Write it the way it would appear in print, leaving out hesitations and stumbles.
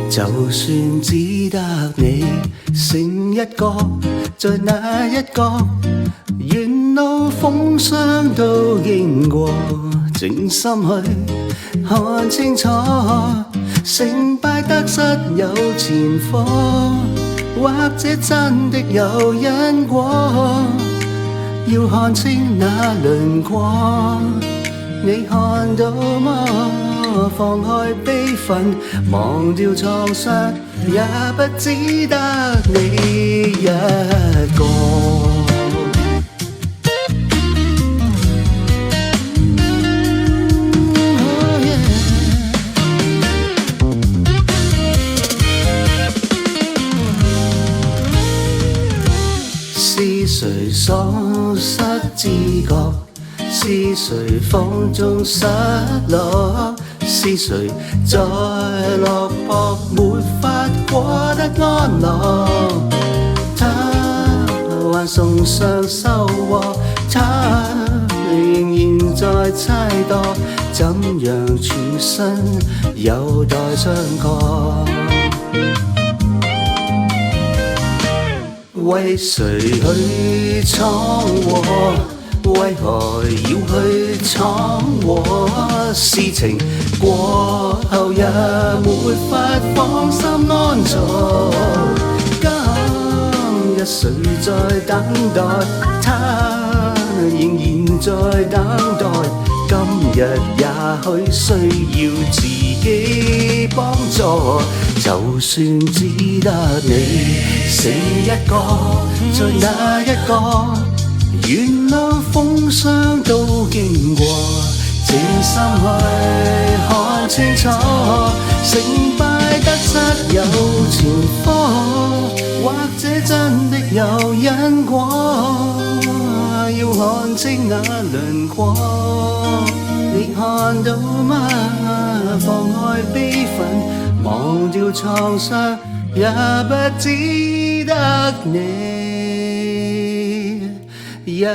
就算只得你剩一個，在那一角，沿路風霜都經過，靜心去看清楚，成敗得失有前科，或者真的有因果，要看清那輪廓，你看到嗎？放開悲憤，忘掉創傷，也不只得你一個。是誰喪失知覺？是誰風中失落？是誰在落魄沒法過得安樂？他還送上收穫，他仍然在猜度，怎樣處身有待商榷。為誰去闖禍？為何要去闖禍？事情過後也沒法放心安坐。今日誰在等待？他仍然在等待。今日也許需要自己幫助。就算只得你剩一個，在那一個，沿路風霜都經過，靜心去看清楚，成敗得失有前科，或者真的有因果，要看清那輪廓，你看到嗎？放開悲憤，忘掉創傷，也不只得你一